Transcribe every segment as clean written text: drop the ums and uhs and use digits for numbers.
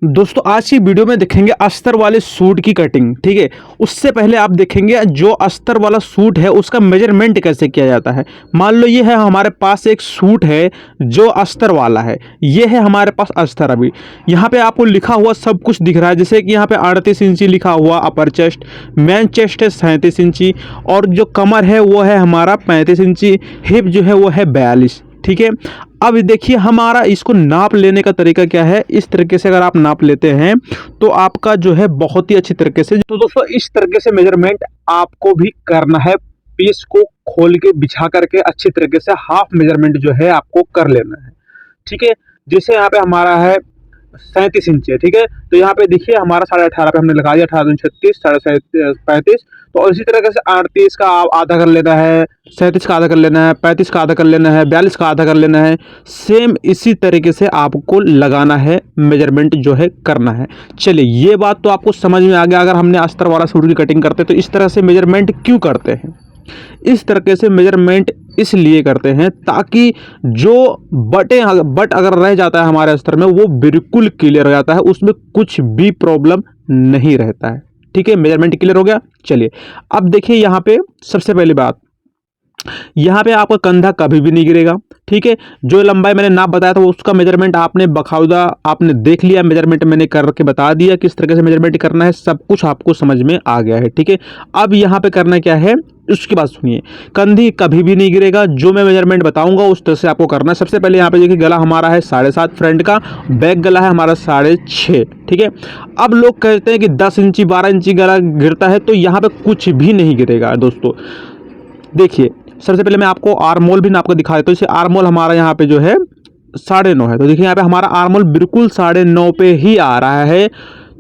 दोस्तों आज की वीडियो में देखेंगे अस्तर वाले सूट की कटिंग। ठीक है, उससे पहले आप देखेंगे जो अस्तर वाला सूट है उसका मेजरमेंट कैसे किया जाता है। मान लो ये है हमारे पास एक सूट है जो अस्तर वाला है, ये है हमारे पास अस्तर। अभी यहाँ पे आपको लिखा हुआ सब कुछ दिख रहा है, जैसे कि यहाँ पे 38 इंची लिखा हुआ अपर चेस्ट, मेन चेस्ट है 37 इंची और जो कमर है वो है हमारा 35 इंची, हिप जो है वो है 42। ठीक है, अब देखिए हमारा इसको नाप लेने का तरीका क्या है। इस तरीके से अगर आप नाप लेते हैं तो आपका जो है बहुत ही अच्छी तरीके से, तो दोस्तों इस तरीके से मेजरमेंट आपको भी करना है। पीस को खोल के बिछा करके अच्छी तरीके से हाफ मेजरमेंट जो है आपको कर लेना है। ठीक है, जैसे यहाँ पे हमारा है 37 इंच है। ठीक है, तो यहाँ पे देखिए हमारा 18.5 पे हमने लगा दिया, 18 36 35। तो इसी तरीके से 38 का आधा कर लेना है, 37 का आधा कर लेना है, 35 का आधा कर लेना है, 42 का आधा कर लेना है। सेम इसी तरीके से आपको लगाना है, मेजरमेंट जो है करना है। चलिए ये बात तो आपको समझ में आ गया। अगर हमने अस्तर वाला सूट की कटिंग करते तो इस तरह से मेजरमेंट क्यों करते हैं। इस तरीके से मेजरमेंट इसलिए करते हैं ताकि जो बट अगर रह जाता है हमारे अस्तर में वो बिल्कुल क्लियर हो जाता है, उसमें कुछ भी प्रॉब्लम नहीं रहता है। ठीक है, मेजरमेंट क्लियर हो गया। चलिए अब देखिए यहाँ पे सबसे पहली बात, यहाँ पे आपका कंधा कभी भी नहीं गिरेगा। ठीक है, जो लंबाई मैंने नाप बताया था उसका मेजरमेंट आपने बकायदा आपने देख लिया, मेजरमेंट मैंने करके बता दिया किस तरीके से मेजरमेंट करना है, सब कुछ आपको समझ में आ गया है। ठीक है, अब यहाँ पे करना क्या है उसकी बात सुनिए। कंधी कभी भी नहीं गिरेगा, जो मैं मेजरमेंट बताऊंगा उस तरह से आपको करना है। सबसे पहले यहाँ पे देखिए गला हमारा है 7.5 फ्रंट का, बैक गला है हमारा 6.5। ठीक है, अब लोग कहते हैं कि 10 इंची 12 इंची गला गिरता है, तो यहाँ पे कुछ भी नहीं गिरेगा दोस्तों। देखिए सबसे पहले मैं आपको आर्मोल भी नाप कर दिखा देता हूँ। जैसे आर्मोल हमारा यहाँ पे जो है 9.5 है, तो देखिए यहाँ पे हमारा आर्मोल बिल्कुल 9.5 पे ही आ रहा है।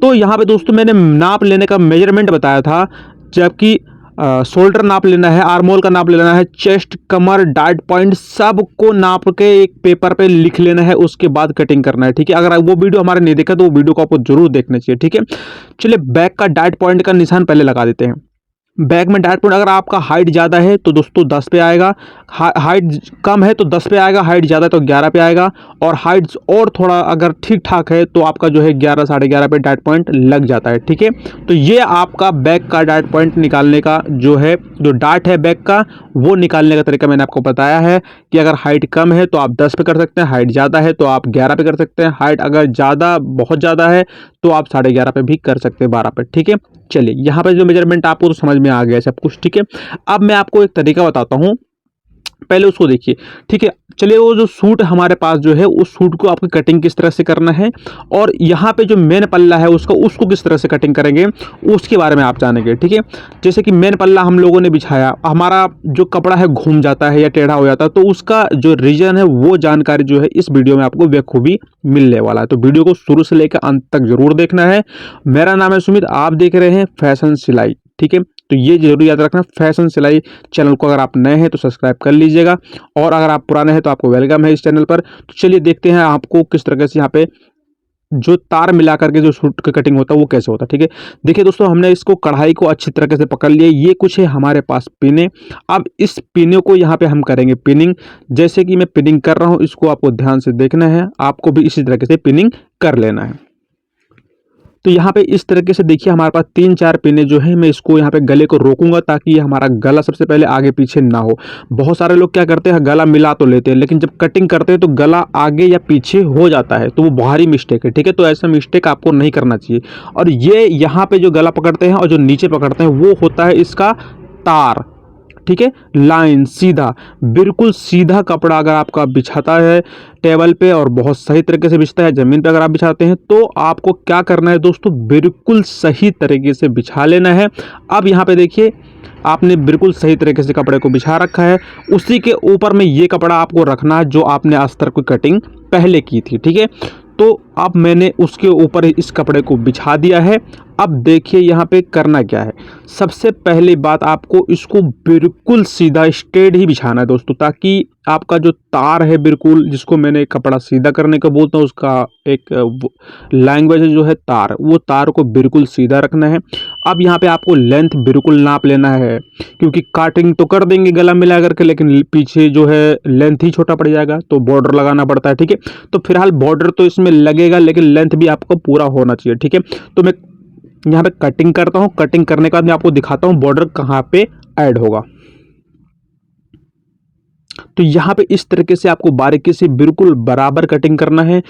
तो यहाँ पे दोस्तों मैंने नाप लेने का मेजरमेंट बताया था, जबकि शोल्डर नाप लेना है, आर्मोल का नाप लेना है, चेस्ट कमर डार्ट पॉइंट सबको नाप के एक पेपर पे लिख लेना है, उसके बाद कटिंग करना है। ठीक है, अगर वो वीडियो हमारे नहीं देखा तो वो वीडियो को आपको जरूर देखना चाहिए। ठीक है, चलिए बैक का डार्ट पॉइंट का निशान पहले लगा देते हैं। बैक में डार्ट पॉइंट अगर आपका हाइट ज़्यादा है तो दोस्तों 10 पे आएगा, हाइट कम है तो 10 पे आएगा, हाइट ज़्यादा है तो 11 पे आएगा, और हाइट और थोड़ा अगर ठीक ठाक है तो आपका जो है 11 11.5 पे डार्ट पॉइंट लग जाता है। ठीक है, तो ये आपका बैक का डार्ट पॉइंट निकालने का जो है, जो डार्ट है बैक का वो निकालने का तरीका मैंने आपको बताया है कि अगर हाइट कम है तो आप 10 पे कर सकते हैं, हाइट ज़्यादा है तो आप 11 पे कर सकते हैं, हाइट अगर ज़्यादा बहुत ज़्यादा है तो आप 11.5 पे भी कर सकते हैं, 12 पे। ठीक है, चलिए यहाँ पे जो मेजरमेंट आपको तो समझ में आ गया सब कुछ। ठीक है, अब मैं आपको एक तरीका बताता हूँ, पहले उसको देखिए। ठीक है, चलिए वो जो सूट हमारे पास जो है उस सूट को आपकी कटिंग किस तरह से करना है और यहाँ पे जो मेन पल्ला है उसको किस तरह से कटिंग करेंगे उसके बारे में आप जानेंगे। ठीक है, जैसे कि मेन पल्ला हम लोगों ने बिछाया, हमारा जो कपड़ा है घूम जाता है या टेढ़ा हो जाता है, तो उसका जो रीजन है वो जानकारी जो है इस वीडियो में आपको बेखूबी मिलने वाला है। तो वीडियो को शुरू से लेकर अंत तक जरूर देखना है। मेरा नाम है सुमित, आप देख रहे हैं फैशन सिलाई। ठीक है, तो ये जरूर याद रखना, फैशन सिलाई चैनल को अगर आप नए हैं तो सब्सक्राइब कर लीजिएगा, और अगर आप पुराने हैं तो आपको वेलकम है इस चैनल पर। तो चलिए देखते हैं आपको किस तरीके से यहाँ पे जो तार मिला करके जो सूट का कटिंग होता है वो कैसे होता है। ठीक है, देखिए दोस्तों हमने इसको कढ़ाई को अच्छी तरीके से पकड़ लिया, ये कुछ है हमारे पास पिने। अब इस पिने को यहाँ पे हम करेंगे पिनिंग। जैसे कि मैं पिनिंग कर रहा हूँ इसको आपको ध्यान से देखना है, आपको भी इसी तरीके से पिनिंग कर लेना है। तो यहाँ पे इस तरीके से देखिए हमारे पास 3-4 पिने जो है, मैं इसको यहाँ पे गले को रोकूंगा ताकि ये हमारा गला सबसे पहले आगे पीछे ना हो। बहुत सारे लोग क्या करते हैं गला मिला तो लेते हैं, लेकिन जब कटिंग करते हैं तो गला आगे या पीछे हो जाता है, तो वो भारी मिस्टेक है। ठीक है, तो ऐसा मिस्टेक आपको नहीं करना चाहिए। और ये यहाँ पे जो गला पकड़ते हैं और जो नीचे पकड़ते हैं वो होता है इसका तार। ठीक है, लाइन सीधा, बिल्कुल सीधा कपड़ा अगर आपका बिछाता है टेबल पे और बहुत सही तरीके से बिछता है, ज़मीन पे अगर आप बिछाते हैं तो आपको क्या करना है दोस्तों, बिल्कुल सही तरीके से बिछा लेना है। अब यहाँ पे देखिए आपने बिल्कुल सही तरीके से कपड़े को बिछा रखा है, उसी के ऊपर में ये कपड़ा आपको रखना है जो आपने अस्तर की कटिंग पहले की थी। ठीक है, तो अब मैंने उसके ऊपर इस कपड़े को बिछा दिया है। अब देखिए यहाँ पे करना क्या है, सबसे पहली बात आपको इसको बिल्कुल सीधा स्ट्रेट ही बिछाना है दोस्तों, ताकि आपका जो तार है बिल्कुल, जिसको मैंने कपड़ा सीधा करने का बोलता हूँ, उसका एक लैंग्वेज जो है तार, वो तार को बिल्कुल सीधा रखना है। अब यहाँ पे आपको लेंथ बिल्कुल नाप लेना है, क्योंकि काटिंग तो कर देंगे गला मिला करके, लेकिन पीछे जो है लेंथ ही छोटा पड़ जाएगा, तो बॉर्डर लगाना पड़ता है। ठीक है, तो फिलहाल बॉर्डर तो इसमें लगेगा, लेकिन लेंथ भी आपको पूरा होना चाहिए। ठीक है, तो मैं यहाँ पे कटिंग करता हूँ। कटिंग करने के बाद मैं आपको दिखाता हूँ बॉर्डर कहाँ पे ऐड होगा। तो यहाँ पे इस तरीके से आपको बारीकी से बिल्कुल बराबर कटिंग करना है,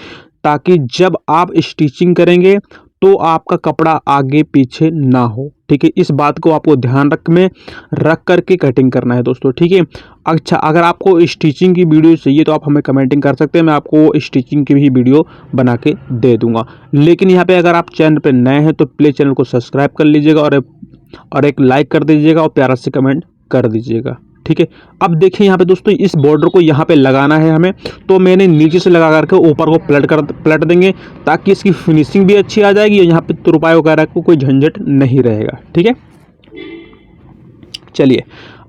ताकि जब आप स्टिचिंग करेंगे तो आपका कपड़ा आगे पीछे ना हो। ठीक है, इस बात को आपको ध्यान रख करके कटिंग करना है दोस्तों। ठीक है, अच्छा, अगर आपको स्टिचिंग की वीडियो चाहिए तो आप हमें कमेंटिंग कर सकते हैं, मैं आपको स्टिचिंग की भी वीडियो बना के दे दूंगा। लेकिन यहाँ पे अगर आप चैनल पे नए हैं तो प्लीज़ चैनल को सब्सक्राइब कर लीजिएगा और एक लाइक कर दीजिएगा और प्यारा से कमेंट कर दीजिएगा। ठीक है, अब देखिए यहाँ पे दोस्तों इस बॉर्डर को यहाँ पे लगाना है हमें, तो मैंने नीचे से लगा करके ऊपर को पलट देंगे, ताकि इसकी फिनिशिंग भी अच्छी आ जाएगी और यहाँ पे तुरपाई वगैरह को कोई झंझट नहीं रहेगा। ठीक है, चलिए,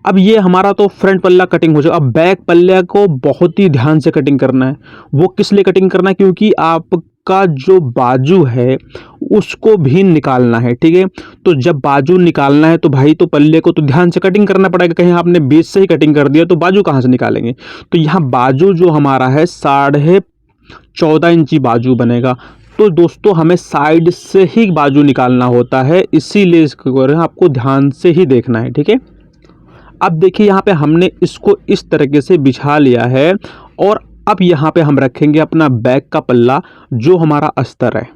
अब ये हमारा तो फ्रंट पल्ला कटिंग हो जाएगा। अब बैक पल्ले को बहुत ही ध्यान से कटिंग करना है। वो किस लिए कटिंग करना है? क्योंकि आपका जो बाजू है उसको भी निकालना है। ठीक है, तो जब बाजू निकालना है तो भाई तो पल्ले को तो ध्यान से कटिंग करना पड़ेगा। कहीं आपने बीच से ही कटिंग कर दिया तो बाजू कहाँ से निकालेंगे? तो यहाँ बाजू जो हमारा है 14.5 इंची बाजू बनेगा। तो दोस्तों हमें साइड से ही बाजू निकालना होता है, इसीलिए इसको आपको ध्यान से ही देखना है। ठीक है, अब देखिए यहाँ पे हमने इसको इस तरीके से बिछा लिया है, और अब यहाँ पे हम रखेंगे अपना बैक का पल्ला, जो हमारा अस्तर है।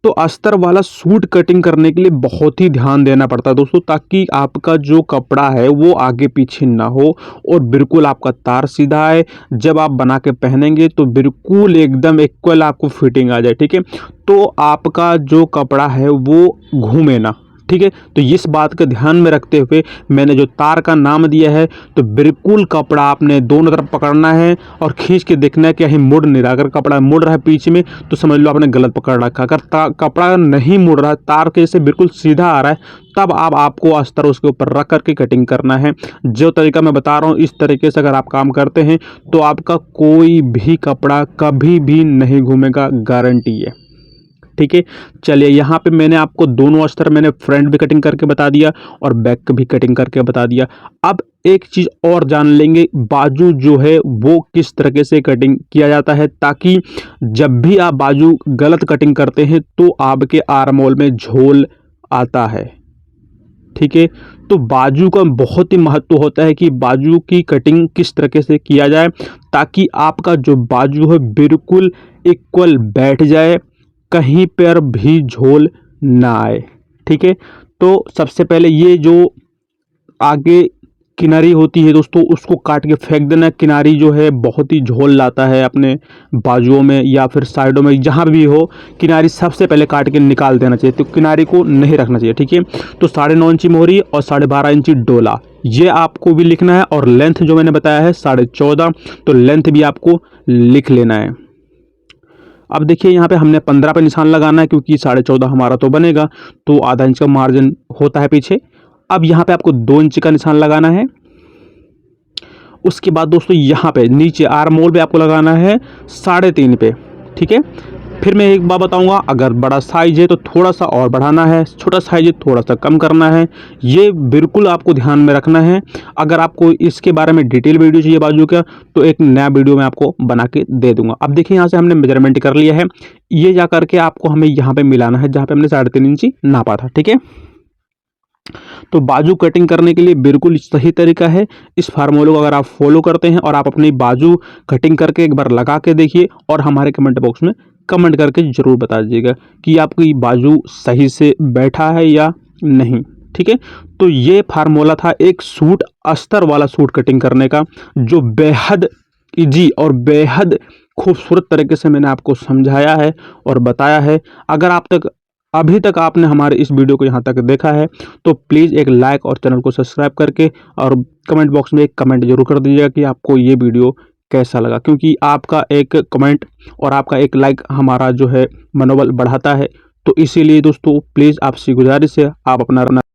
तो अस्तर वाला सूट कटिंग करने के लिए बहुत ही ध्यान देना पड़ता है दोस्तों, ताकि आपका जो कपड़ा है वो आगे पीछे ना हो और बिल्कुल आपका तार सीधा है। जब आप बना के पहनेंगे तो बिल्कुल एकदम इक्वल आपको फिटिंग आ जाए। ठीक है, तो आपका जो कपड़ा है वो घूमे ना। ठीक है, तो इस बात का ध्यान में रखते हुए मैंने जो तार का नाम दिया है, तो बिल्कुल कपड़ा आपने दोनों तरफ पकड़ना है और खींच के देखना है कि कहीं मुड़ नहीं रहा। अगर कपड़ा मुड़ रहा है पीछे में तो समझ लो आपने गलत पकड़ रखा। अगर कपड़ा नहीं मुड़ रहा है, तार के जैसे बिल्कुल सीधा आ रहा है, तब आपको अस्तर उसके ऊपर रख करके कटिंग करना है। जो तरीका मैं बता रहा हूँ इस तरीके से अगर आप काम करते हैं तो आपका कोई भी कपड़ा कभी भी नहीं घूमेगा, गारंटी है। ठीक है, चलिए यहाँ पे मैंने आपको दोनों अस्तर मैंने फ्रंट भी कटिंग करके बता दिया और बैक भी कटिंग करके बता दिया। अब एक चीज़ और जान लेंगे, बाजू जो है वो किस तरीके से कटिंग किया जाता है, ताकि जब भी आप बाजू गलत कटिंग करते हैं तो आपके आर्म होल में झोल आता है। ठीक है, तो बाजू का बहुत ही महत्व होता है कि बाजू की कटिंग किस तरीके से किया जाए, ताकि आपका जो बाजू है बिल्कुल इक्वल बैठ जाए, कहीं पर भी झोल ना आए। ठीक है, तो सबसे पहले ये जो आगे किनारी होती है दोस्तों उसको काट के फेंक देना। किनारी जो है बहुत ही झोल लाता है अपने बाजुओं में या फिर साइडों में, जहाँ भी हो किनारी सबसे पहले काट के निकाल देना चाहिए। तो किनारी को नहीं रखना चाहिए। ठीक है, तो 9.5 इंची मोहरी और 12.5 इंची डोला, ये आपको भी लिखना है। और लेंथ जो मैंने बताया है 14.5, तो लेंथ भी आपको लिख लेना है। अब देखिए यहाँ पे हमने 15 पे निशान लगाना है, क्योंकि 14.5 हमारा तो बनेगा, तो आधा इंच का मार्जिन होता है पीछे। अब यहाँ पे आपको 2 इंच का निशान लगाना है। उसके बाद दोस्तों यहाँ पे नीचे आर्म होल पे आपको लगाना है 3.5 पे। ठीक है, फिर मैं एक बात बताऊंगा, अगर बड़ा साइज है तो थोड़ा सा और बढ़ाना है, छोटा साइज है थोड़ा सा कम करना है। ये बिल्कुल आपको ध्यान में रखना है। अगर आपको इसके बारे में डिटेल वीडियो चाहिए बाजू का, तो एक नया वीडियो मैं आपको बना के दे दूंगा। अब देखिए यहाँ से हमने मेजरमेंट कर लिया है, ये जा करके आपको हमें यहाँ पे मिलाना है जहाँ पे हमने 3.5 इंची नापा था। ठीक है, तो बाजू कटिंग करने के लिए बिल्कुल सही तरीका है। इस फार्मूले को अगर आप फॉलो करते हैं और आप अपनी बाजू कटिंग करके एक बार लगा के देखिए, और हमारे कमेंट बॉक्स में कमेंट करके ज़रूर बता दीजिएगा कि आपकी बाजू सही से बैठा है या नहीं। ठीक है, तो ये फार्मूला था एक सूट, अस्तर वाला सूट कटिंग करने का, जो बेहद ईजी और बेहद खूबसूरत तरीके से मैंने आपको समझाया है और बताया है। अगर अभी तक आपने हमारे इस वीडियो को यहाँ तक देखा है तो प्लीज़ एक लाइक और चैनल को सब्सक्राइब करके और कमेंट बॉक्स में एक कमेंट जरूर कर दीजिएगा कि आपको ये वीडियो कैसा लगा, क्योंकि आपका एक कमेंट और आपका एक लाइक हमारा जो है मनोबल बढ़ाता है। तो इसीलिए दोस्तों प्लीज़ आपसे गुजारिश है, आप अपना